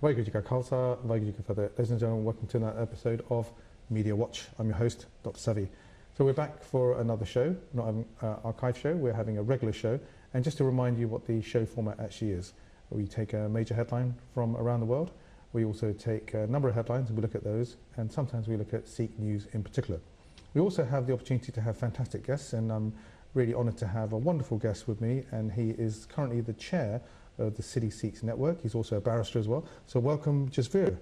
Waheguru Ji Ka Khalsa, Waheguru Ji Ka Fateh. Ladies and gentlemen, welcome to another episode of Media Watch. I'm your host, Dr. Savi. So we're back for another show, not an archive show, we're having a regular show. And just to remind you what the show format actually is, we take a major headline from around the world. We also take a number of headlines and we look at those, and sometimes we look at Sikh news in particular. We also have the opportunity to have fantastic guests, and I'm really honoured to have a wonderful guest with me, and he is currently the chair of the City Sikhs Network. He's also a barrister as well. So welcome, Jasvir.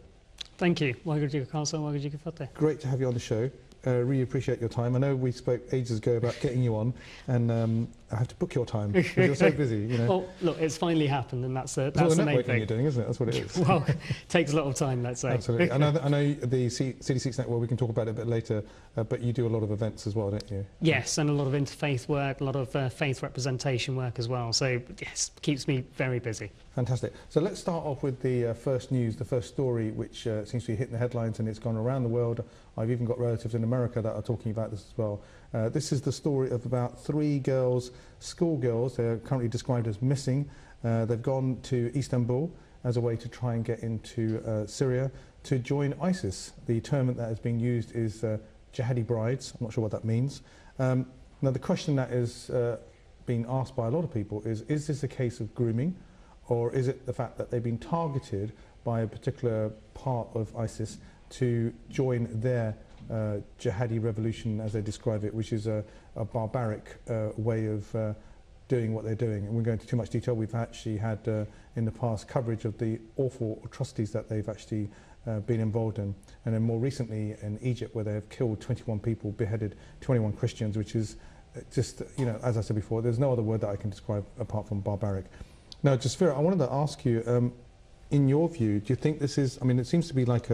Thank you. Waheguru Ji Ka Khalsa, Waheguru Ji Ka Fateh. Great to have you on the show. Really appreciate your time. I know we spoke ages ago about getting you on, and I have to book your time because you're so busy. You know. Well, look, it's finally happened, and that's the main thing you're doing, isn't it? That's what it is. Well, it takes a lot of time, let's say. Absolutely. I know the City Sikhs Network. We can talk about it a bit later, but you do a lot of events as well, don't you? Yes, and a lot of interfaith work, a lot of faith representation work as well. So yes, keeps me very busy. Fantastic. So let's start off with the first news, the first story, which seems to be hitting the headlines, and it's gone around the world. I've even got relatives in America that are talking about this as well. This is the story of about 3 girls, schoolgirls. They're currently described as missing. They've gone to Istanbul as a way to try and get into Syria to join ISIS. The term that is being used is Jihady brides. I'm not sure what that means. Now, the question that is being asked by a lot of people is this a case of grooming, or is it the fact that they've been targeted by a particular part of ISIS to join their jihadi revolution, as they describe it, which is a barbaric way of doing what they're doing. And we won't go into too much detail. We've actually had in the past coverage of the awful atrocities that they've actually been involved in. And then more recently in Egypt, where they have killed 21 people, beheaded 21 Christians, which is just, you know, as I said before, there's no other word that I can describe apart from barbaric. Now, Jasvir, I wanted to ask you, in your view, do you think this is, I mean, it seems to be like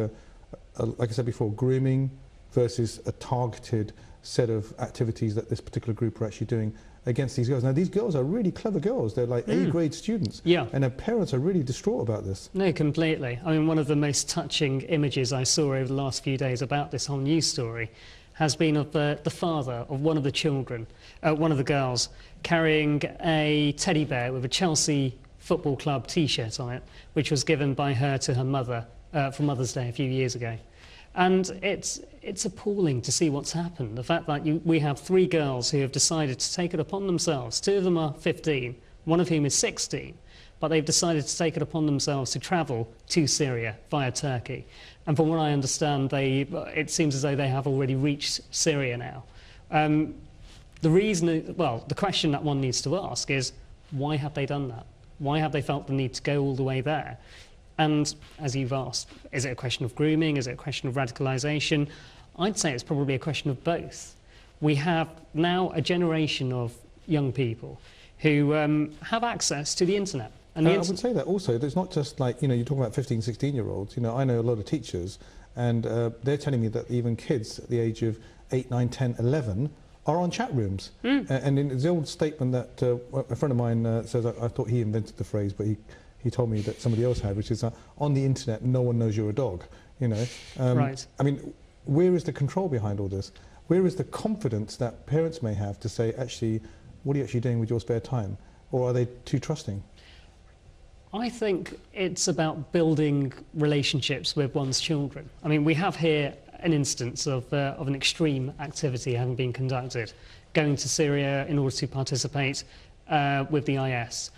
like I said before, grooming versus a targeted set of activities that this particular group are actually doing against these girls. Now, these girls are really clever girls. They're like A-grade students. Yeah. And their parents are really distraught about this. No, completely. I mean, one of the most touching images I saw over the last few days about this whole news story has been of the father of one of the children, one of the girls, carrying a teddy bear with a Chelsea Football Club T-shirt on it, which was given by her to her mother for Mother's Day a few years ago. And it's appalling to see what's happened. The fact that we have 3 girls who have decided to take it upon themselves. 2 of them are 15, one of whom is 16, but they've decided to take it upon themselves to travel to Syria via Turkey. And from what I understand, it seems as though they have already reached Syria now. The question that one needs to ask is, why have they done that? Why have they felt the need to go all the way there? And as you've asked, is it a question of grooming? Is it a question of radicalisation? I'd say it's probably a question of both. We have now a generation of young people who have access to the internet. And I would say that also, there's not just like, you know, you're talking about 15, 16-year-olds. You know, I know a lot of teachers, and they're telling me that even kids at the age of 8, 9, 10, 11 are on chat rooms. And in the old statement that a friend of mine says, I thought he invented the phrase, but he told me that somebody else had, which is on the internet, no one knows you're a dog, you know. Right. I mean, where is the control behind all this? Where is the confidence that parents may have to say, actually, what are you actually doing with your spare time? Or are they too trusting? I think it's about building relationships with one's children. I mean, we have here an instance of an extreme activity having been conducted, going to Syria in order to participate with the IS.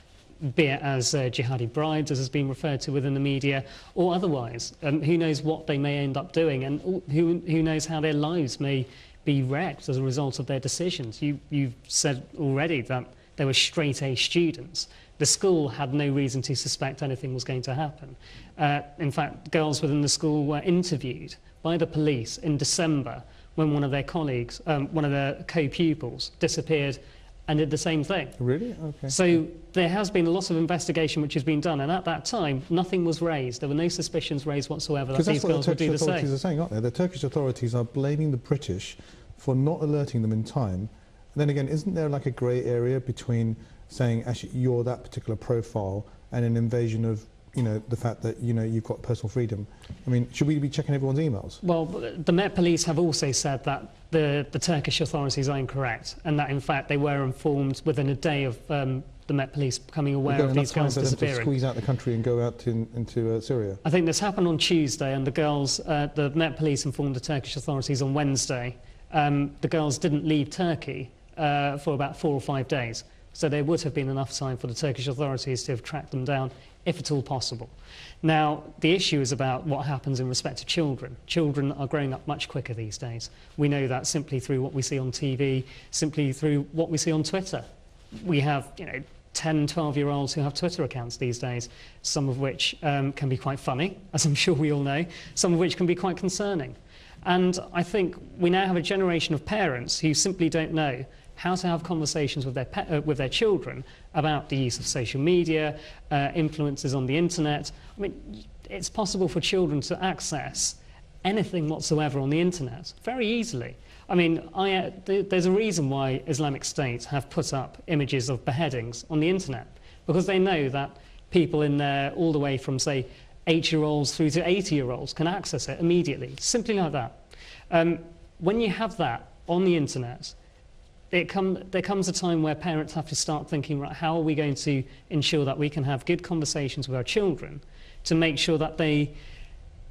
Be it as jihadi brides, as has been referred to within the media, or otherwise. Who knows what they may end up doing, and who knows how their lives may be wrecked as a result of their decisions. You've said already that they were straight-A students. The school had no reason to suspect anything was going to happen. In fact, girls within the school were interviewed by the police in December when one of their colleagues, one of their co-pupils, disappeared and did the same thing. Really? Okay. So there has been a lot of investigation which has been done, and at that time, nothing was raised. There were no suspicions raised whatsoever that these girls would do the same. Because that's what the Turkish authorities are saying, aren't they? The Turkish authorities are blaming the British for not alerting them in time. And then again, isn't there like a grey area between saying, actually, you're that particular profile, and an invasion of, you know, the fact that, you know, you've got personal freedom? I mean, should we be checking everyone's emails? Well, the Met Police have also said that the Turkish authorities are incorrect, and that in fact they were informed within a day of the Met Police becoming aware of these girls disappearing. To squeeze out the country and go out into Syria? I think this happened on Tuesday, and the Met Police informed the Turkish authorities on Wednesday. The girls didn't leave Turkey for about 4 or 5 days, so there would have been enough time for the Turkish authorities to have tracked them down, if at all possible. Now, the issue is about what happens in respect to children. Children are growing up much quicker these days. We know that simply through what we see on TV, simply through what we see on Twitter. We have, 10, 12-year-olds who have Twitter accounts these days, some of which can be quite funny, as I'm sure we all know, some of which can be quite concerning. And I think we now have a generation of parents who simply don't know how to have conversations with their children about the use of social media, influences on the internet. I mean, it's possible for children to access anything whatsoever on the internet very easily. I mean, there's a reason why Islamic State have put up images of beheadings on the internet, because they know that people in there, all the way from, say, 8-year-olds through to 80-year-olds, can access it immediately, simply like that. When you have that on the internet, there comes a time where parents have to start thinking, right, how are we going to ensure that we can have good conversations with our children to make sure that they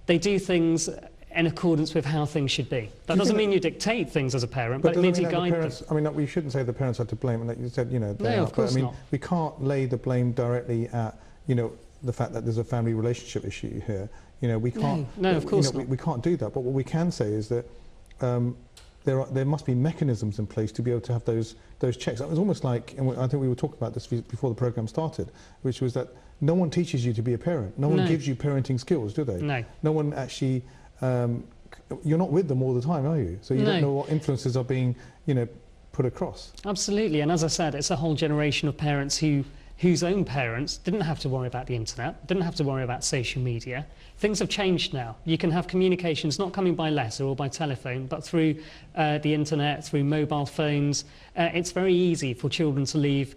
do things in accordance with how things should be. That doesn't mean you dictate things as a parent, but it means you guide them. I mean, we shouldn't say the parents have to blame, and like you said, no, of course not. We can't lay the blame directly at, the fact that there's a family relationship issue here. We can't. No, of course not. We can't do that. But what we can say is that there must be mechanisms in place to be able to have those checks. It was almost like, and I think we were talking about this before the program started, which was that no one teaches you to be a parent. No one gives you parenting skills, do they? No. No one actually. You're not with them all the time, are you? So you don't know what influences are being, put across. Absolutely, and as I said, it's a whole generation of parents whose own parents didn't have to worry about the internet, didn't have to worry about social media. Things have changed now. You can have communications not coming by letter or by telephone, but through the internet, through mobile phones. It's very easy for children to lead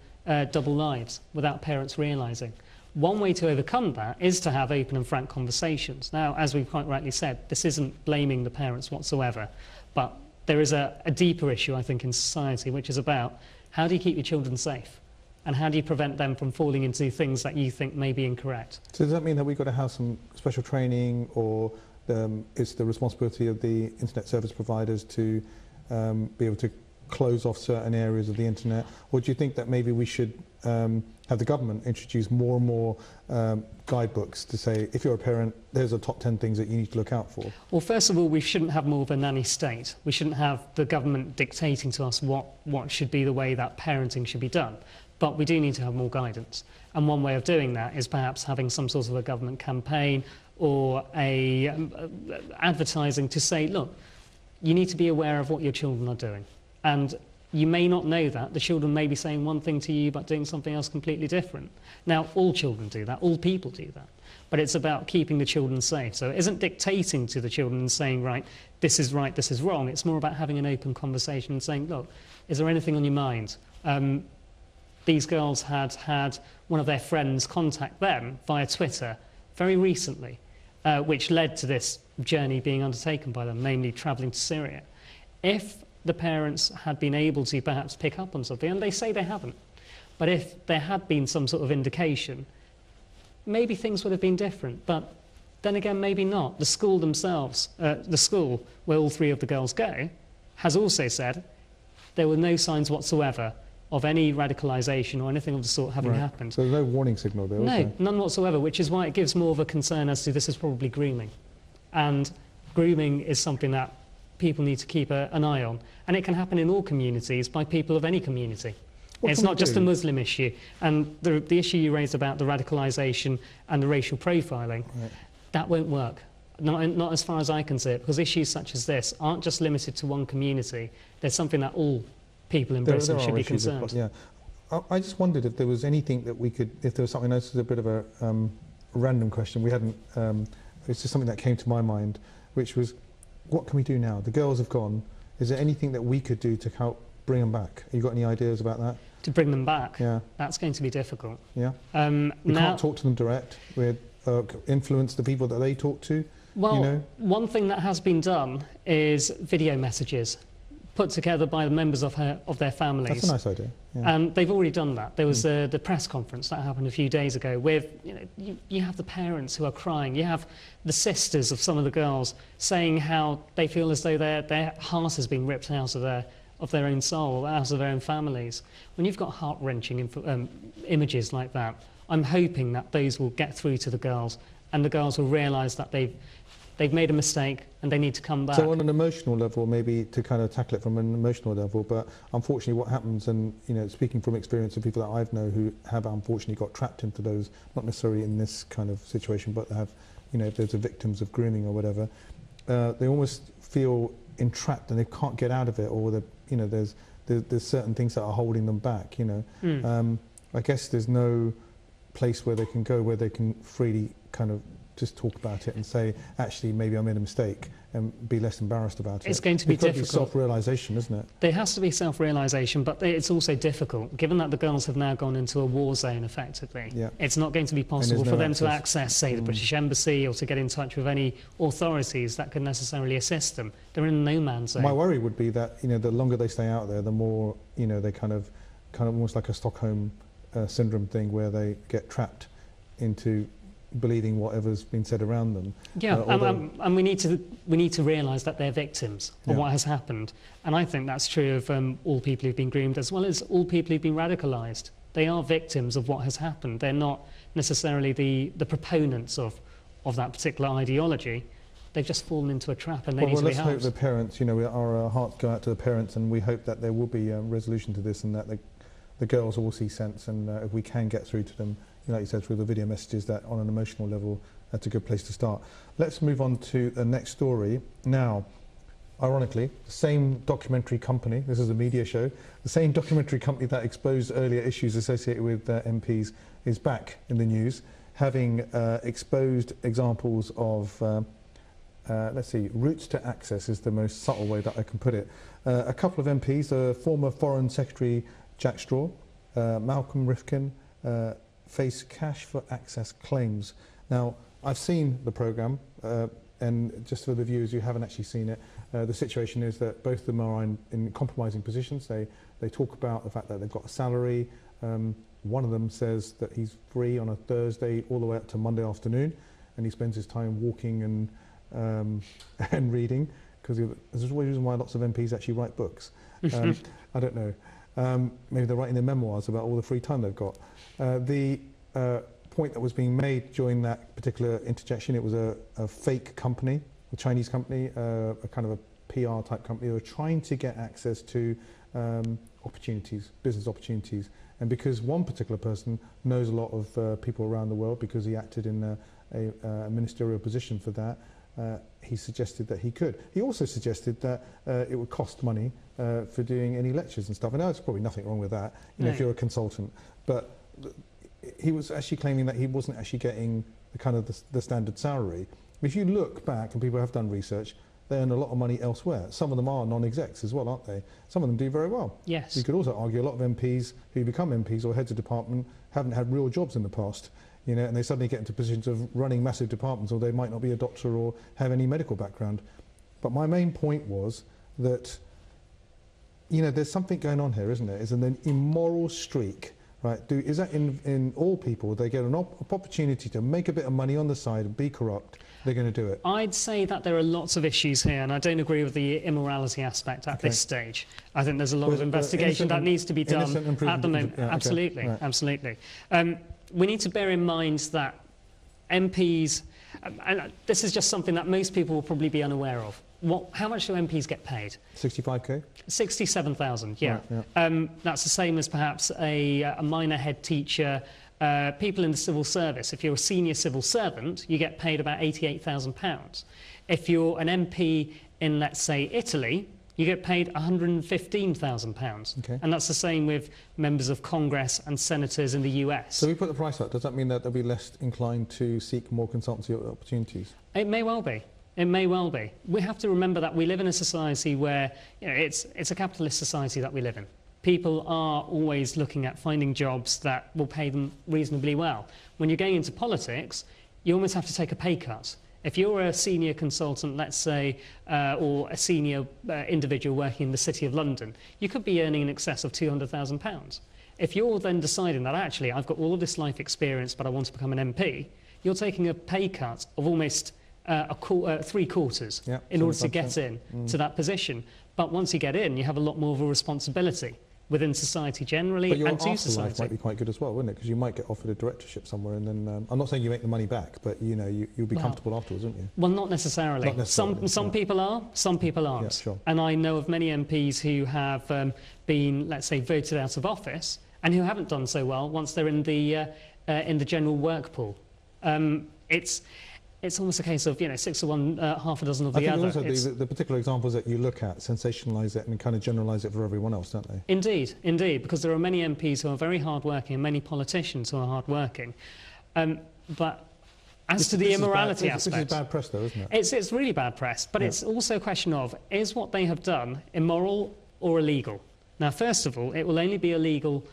double lives without parents realising. One way to overcome that is to have open and frank conversations. Now, as we've quite rightly said, this isn't blaming the parents whatsoever, but there is a deeper issue, I think, in society, which is about how do you keep your children safe? And how do you prevent them from falling into things that you think may be incorrect? So does that mean that we've got to have some special training, or it's the responsibility of the internet service providers to be able to close off certain areas of the internet? Or do you think that maybe we should have the government introduce more and more guidebooks to say, if you're a parent, there's a top 10 things that you need to look out for? Well, first of all, we shouldn't have more of a nanny state. We shouldn't have the government dictating to us what should be the way that parenting should be done. But we do need to have more guidance. And one way of doing that is perhaps having some sort of a government campaign or advertising to say, look, you need to be aware of what your children are doing. And you may not know that. The children may be saying one thing to you but doing something else completely different. Now, all children do that. All people do that. But it's about keeping the children safe. So it isn't dictating to the children and saying, right, this is wrong. It's more about having an open conversation and saying, look, is there anything on your mind? These girls had one of their friends contact them via Twitter very recently, which led to this journey being undertaken by them, namely travelling to Syria. If the parents had been able to perhaps pick up on something, and they say they haven't, but if there had been some sort of indication, maybe things would have been different. But then again, maybe not. The school themselves, the school where all 3 of the girls go, has also said there were no signs whatsoever of any radicalisation or anything of the sort having happened. So there's no warning signal there? No, none whatsoever, which is why it gives more of a concern as to this is probably grooming. And grooming is something that people need to keep an eye on. And it can happen in all communities by people of any community. It's not just a Muslim issue. And the issue you raised about the radicalisation and the racial profiling, that won't work. Not as far as I can see it, because issues such as this aren't just limited to one community. There's something that all people in Britain should be concerned. I just wondered if there was anything that we could, if there was something, this is a bit of a random question, we hadn't, it's just something that came to my mind, which was, what can we do now? The girls have gone. Is there anything that we could do to help bring them back? Have you got any ideas about that? To bring them back? Yeah. That's going to be difficult. Yeah? We can't talk to them direct. We influence the people that they talk to. Well, one thing that has been done is video messages. put together by the members of their families. That's a nice idea. Yeah. And they've already done that. There was the press conference that happened a few days ago with, you have the parents who are crying. You have the sisters of some of the girls saying how they feel as though their heart has been ripped out of their own soul, out of their own families. When you've got heart-wrenching images like that, I'm hoping that those will get through to the girls, and the girls will realise that they've made a mistake and they need to come back. So on an emotional level, maybe to kind of tackle it from an emotional level, but unfortunately what happens, and speaking from experience of people that I've known who have unfortunately got trapped into those, not necessarily in this kind of situation, but have, if there's victims of grooming or whatever, they almost feel entrapped and they can't get out of it, or there's certain things that are holding them back. I guess there's no place where they can go where they can freely kind of just talk about it and say, actually, maybe I made a mistake, and be less embarrassed about it. It's going to be difficult. It's got to be self-realisation, isn't it? There has to be self-realisation, but it's also difficult, given that the girls have now gone into a war zone, effectively. Yeah. It's not going to be possible for them to access, say, the British Embassy, or to get in touch with any authorities that could necessarily assist them. They're in a no man's zone. My worry would be that, the longer they stay out there, the more, they kind of almost like a Stockholm syndrome thing, where they get trapped into believing whatever's been said around them. Yeah, and we need to realise that they're victims of what has happened. And I think that's true of all people who've been groomed, as well as all people who've been radicalised. They are victims of what has happened. They're not necessarily the proponents of that particular ideology. They've just fallen into a trap, and they need to be helped. Let's hope the parents, our hearts go out to the parents, and we hope that there will be a resolution to this, and that the girls will see sense, and if we can get through to them, like you said, through the video messages, that on an emotional level, that's a good place to start. Let's move on to the next story. Now, ironically, the same documentary company, this is a media show, the same documentary company that exposed earlier issues associated with MPs is back in the news, having exposed examples of, let's see, routes to access is the most subtle way that I can put it. A couple of MPs, former Foreign Secretary Jack Straw, Malcolm Rifkin, face cash for access claims. Now, I've seen the programme, and just for the viewers who haven't actually seen it, the situation is that both of them are in compromising positions. They talk about the fact that they've got a salary. One of them says that he's free on a Thursday all the way up to Monday afternoon, and he spends his time walking and reading, because there's a reason why lots of MPs actually write books. I don't know. Maybe they're writing their memoirs about all the free time they've got. The point that was being made during that particular interjection, it was a fake company, a Chinese company, a kind of a PR type company, who were trying to get access to opportunities, business opportunities. And because one particular person knows a lot of people around the world, because he acted in a ministerial position for that, he suggested that he could. He also suggested that it would cost money for doing any lectures and stuff. I know there's probably nothing wrong with that, if you're a consultant, but he was actually claiming that he wasn't actually getting the kind of the standard salary. If you look back, and people have done research, they earn a lot of money elsewhere. Some of them are non-execs as well, aren't they? Some of them do very well. Yes. You could also argue a lot of MPs who become MPs or heads of department haven't had real jobs in the past, and they suddenly get into positions of running massive departments, or they might not be a doctor or have any medical background. But my main point was that, there's something going on here, isn't there? It's an immoral streak, right? Is that in all people? They get an opportunity to make a bit of money on the side and be corrupt. They're going to do it. I'd say that there are lots of issues here, and I don't agree with the immorality aspect at this stage. I think there's a lot of investigation that needs to be done at the moment. Yeah, absolutely, right. Absolutely. We need to bear in mind that MPs, and this is just something that most people will probably be unaware of. How much do MPs get paid? 65k? 67,000, yeah. Right, yeah. That's the same as perhaps a minor head teacher. People in the civil service, if you're a senior civil servant, you get paid about £88,000. If you're an MP in, let's say, Italy, you get paid £115,000. Okay. And that's the same with members of Congress and senators in the US. So we put the price up. Does that mean that they'll be less inclined to seek more consultancy opportunities? It may well be. It may well be. We have to remember that we live in a society where it's a capitalist society that we live in. People are always looking at finding jobs that will pay them reasonably well. When you're going into politics, you almost have to take a pay cut If you're a senior consultant, let's say, or a senior individual working in the City of London, you could be earning in excess of £200,000. If you're then deciding that actually I've got all of this life experience but I want to become an MP, you're taking a pay cut of almost 3/4 in order to get in to that position. But once you get in, you have a lot more of a responsibility within society generally and to society. Life might be quite good as well, wouldn't it? Because you might get offered a directorship somewhere, and then I'm not saying you make the money back, but you know you'll be comfortable afterwards, won't you? Well, not necessarily. Some people are, some people aren't. Yeah, sure. And I know of many MPs who have been, let's say, voted out of office and who haven't done so well once they're in the general work pool. It's almost a case of, 6 of one, half a dozen of the other. I think also the particular examples that you look at sensationalise it and kind of generalise it for everyone else, don't they? Indeed, because there are many MPs who are very hard-working and many politicians who are hard-working. But as to the immorality aspect... This is bad press, though, isn't it? It's really bad press, but it's also a question of, is what they have done immoral or illegal? Now, first of all, it will only be illegal...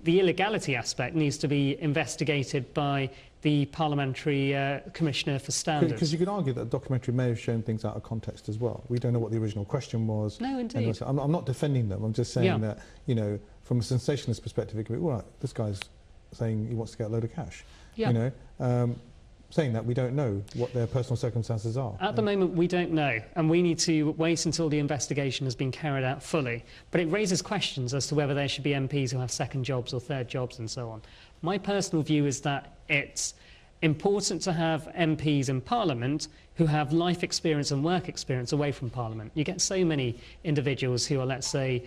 the illegality aspect needs to be investigated by the Parliamentary Commissioner for Standards. Because you could argue that the documentary may have shown things out of context as well. We don't know what the original question was. No, indeed. I'm not defending them. I'm just saying that, from a sensationalist perspective, it could be, all right, this guy's saying he wants to get a load of cash. Yeah. Saying that we don't know what their personal circumstances are. At the moment, we don't know, and we need to wait until the investigation has been carried out fully. But it raises questions as to whether there should be MPs who have second jobs or third jobs and so on. My personal view is that it's important to have MPs in Parliament who have life experience and work experience away from Parliament. You get so many individuals who are, let's say,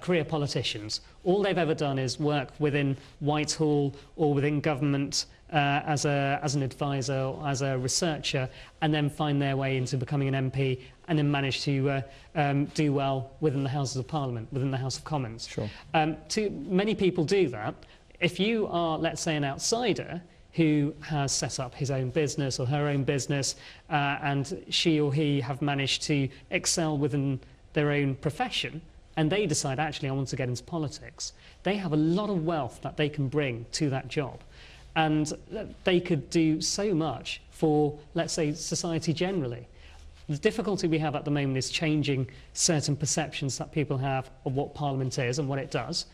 career politicians. All they've ever done is work within Whitehall or within government as an advisor or as a researcher, and then find their way into becoming an MP and then manage to do well within the Houses of Parliament, within the House of Commons. Sure. Many people do that. If you are, let's say, an outsider who has set up his own business or her own business and she or he have managed to excel within their own profession, and they decide, actually, I want to get into politics, they have a lot of wealth that they can bring to that job. And they could do so much for, let's say, society generally. The difficulty we have at the moment is changing certain perceptions that people have of what Parliament is and what it does.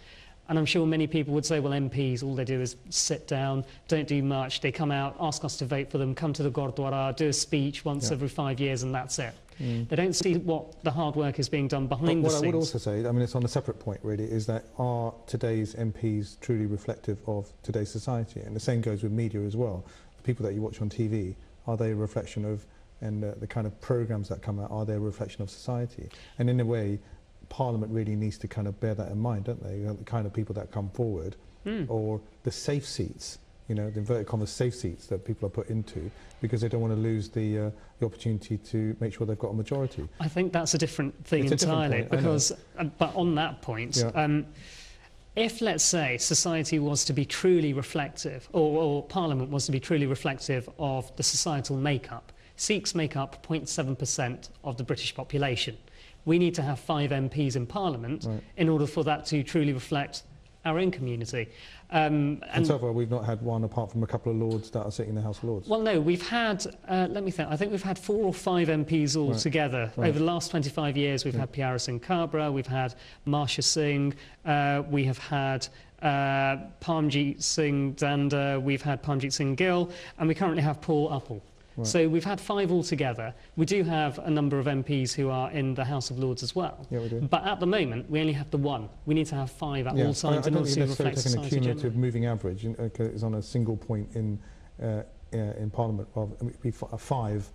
And I'm sure many people would say, well, MPs, all they do is sit down, don't do much, they come out, ask us to vote for them, come to the Gurdwara, do a speech once every 5 years, and that's it. They don't see what the hard work is being done behind the scenes. What I would also say, I mean, it's on a separate point, really, is that are today's MPs truly reflective of today's society? And the same goes with media as well. The people that you watch on TV, are they a reflection of, and the kind of programmes that come out, are they a reflection of society? And in a way, Parliament really needs to kind of bear that in mind, don't they? The kind of people that come forward, or the safe seats, the inverted commas safe seats that people are put into, because they don't want to lose the opportunity to make sure they've got a majority. I think that's a different thing entirely, because, but on that point, if, let's say, society was to be truly reflective, or Parliament was to be truly reflective of the societal makeup, Sikhs make up 0.7% of the British population. We need to have 5 MPs in Parliament in order for that to truly reflect our own community. And so far we've not had one apart from a couple of Lords that are sitting in the House of Lords. Well, no, we've had, let me think, I think we've had 4 or 5 MPs altogether. Over the last 25 years, we've had Pyara Singh Kabra, we've had Marsha Singh, we have had Parmjeet Singh Danda, we've had Parmjeet Singh Gill, and we currently have Paul Uppal. So we've had 5 altogether. We do have a number of MPs who are in the House of Lords as well. Yeah, we do. But at the moment, we only have the 1. We need to have 5 at all times in order to reflect society. A cumulative moving average is on a single point in Parliament. Well, it'd be 5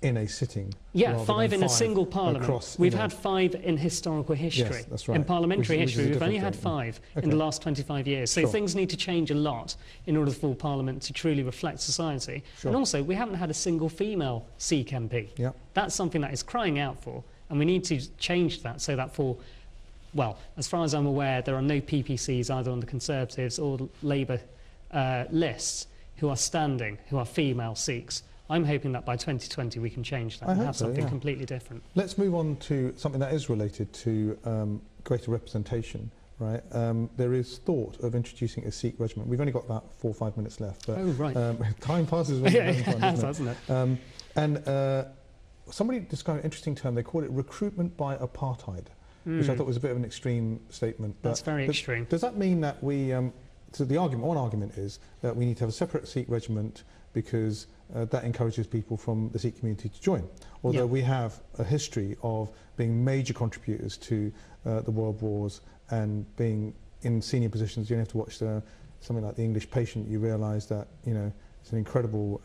in a sitting. Yeah, 5 in a single Parliament. We've had 5 in historical history. Yes, that's right. In parliamentary history, we've only had 5 in the last 25 years. So things need to change a lot in order for Parliament to truly reflect society. And also, we haven't had a single female Sikh MP. That's something that is crying out for, and we need to change that so that for, well, as far as I'm aware, there are no PPCs either on the Conservatives or the Labour lists who are standing, who are female Sikhs. I'm hoping that by 2020 we can change that and have something completely different. Let's move on to something that is related to greater representation, right, there is thought of introducing a Sikh regiment. We've only got about 4 or 5 minutes left, but Oh, right. Time passes when you're having fun, hasn't it? And somebody described an interesting term. They call it recruitment by apartheid, which I thought was a bit of an extreme statement. That's very extreme. Does that mean that we... so the argument, one argument is that we need to have a separate Sikh regiment because that encourages people from the Sikh community to join. Although we have a history of being major contributors to the world wars and being in senior positions. You don't have to watch something like The English Patient. You realise that, you know, it's an incredible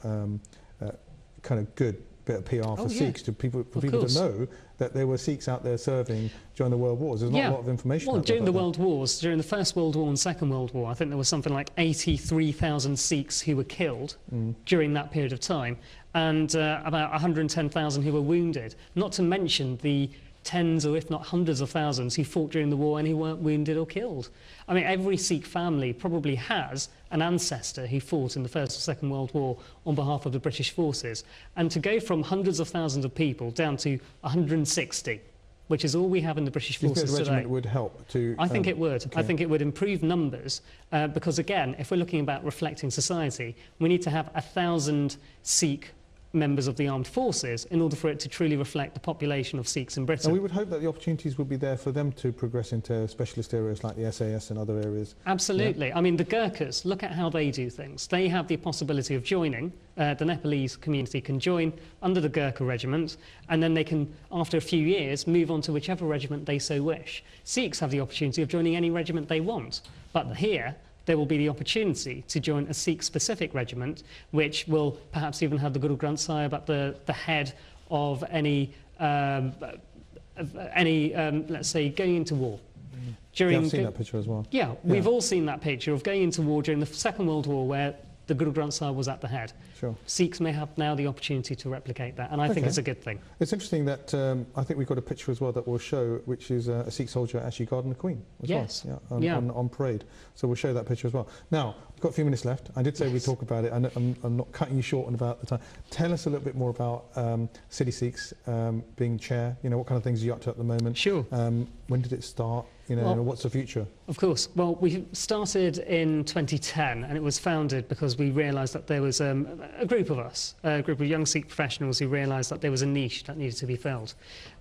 kind of good bit of PR for Sikhs, for people to know that there were Sikhs out there serving during the World Wars. There's not a lot of information. Well, during the World Wars, during the First World War and Second World War, I think there was something like 83,000 Sikhs who were killed during that period of time, and about 110,000 who were wounded. Not to mention the tens or if not hundreds of thousands who fought during the war and who weren't wounded or killed. I mean, every Sikh family probably has an ancestor who fought in the First or Second World War on behalf of the British forces. And to go from hundreds of thousands of people down to 160, which is all we have in the British forces today. The regiment would help to... I think it would. Okay. I think it would improve numbers because, again, if we're looking about reflecting society, we need to have 1,000 Sikh members of the armed forces in order for it to truly reflect the population of Sikhs in Britain. And we would hope that the opportunities would be there for them to progress into specialist areas like the SAS and other areas. Absolutely. Yeah. I mean, the Gurkhas, look at how they do things. They have the possibility of joining. The Nepalese community can join under the Gurkha regiment, and then they can, after a few years, move on to whichever regiment they so wish. Sikhs have the opportunity of joining any regiment they want. But here, there will be the opportunity to join a Sikh-specific regiment, which will perhaps even have the Guru Granth Sahib at the head of any let's say, going into war. I've seen that picture as well. Yeah, we've all seen that picture of going into war during the Second World War where the Guru Granth Sahib was at the head. Sure. Sikhs may have now the opportunity to replicate that, and I think it's a good thing. It's interesting that I think we've got a picture as well that we'll show, which is a Sikh soldier actually guarding the Queen as well. On parade. So we'll show that picture as well. Now, we've got a few minutes left. I did say we'd talk about it, and I'm not cutting you short on about the time. Tell us a little bit more about City Sikhs being chair. You know, what kind of things are you up to at the moment? Sure. When did it start? You know, what's the future? Of course. Well, we started in 2010, and it was founded because we realised that there was a group of us, a group of young Sikh professionals who realised that there was a niche that needed to be filled.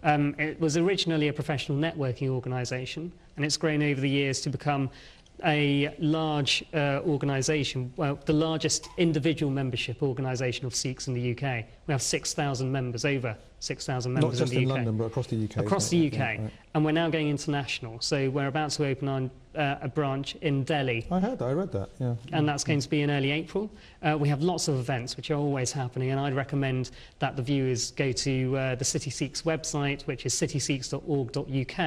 It was originally a professional networking organisation, and it's grown over the years to become a large organisation, well, the largest individual membership organisation of Sikhs in the UK. We have 6,000 members, over 6,000 members in the UK. Not just in London, but across the UK. Across the UK. Yeah, right. And we're now going international. So we're about to open a branch in Delhi. I read that, yeah. And that's going to be in early April. We have lots of events which are always happening, and I'd recommend that the viewers go to the City Sikhs website, which is citysikhs.org.uk,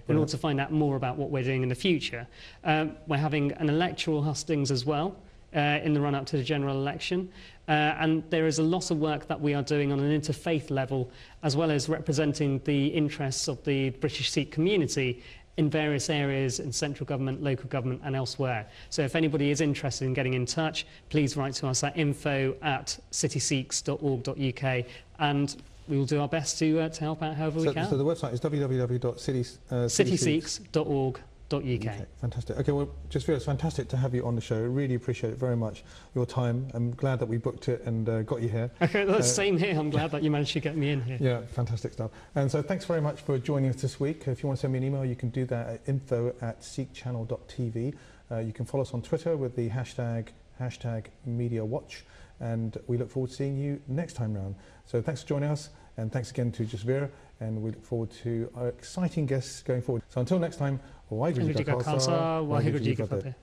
in order to find out more about what we're doing in the future. We're having an electoral hustings as well in the run-up to the general election. And there is a lot of work that we are doing on an interfaith level, as well as representing the interests of the British Sikh community in various areas in central government, local government and elsewhere. So if anybody is interested in getting in touch, please write to us at info@citysikhs.org.uk, and we will do our best to help out however we can. So the website is www.citysikhs.org.uk. Okay, fantastic. Okay, well, Jasvir, it's fantastic to have you on the show. Really appreciate it very much, your time. I'm glad that we booked it and got you here. Okay, well, same here. I'm glad that you managed to get me in here. Yeah, fantastic stuff. And so thanks very much for joining us this week. If you want to send me an email, you can do that at info@sikhchannel.tv. You can follow us on Twitter with the hashtag #MediaWatch, and we look forward to seeing you next time round. So thanks for joining us, and thanks again to Jasvir, and we look forward to our exciting guests going forward. So until next time, Waheguru Ji Ka Khalsa, Waheguru Ji Ki Fateh.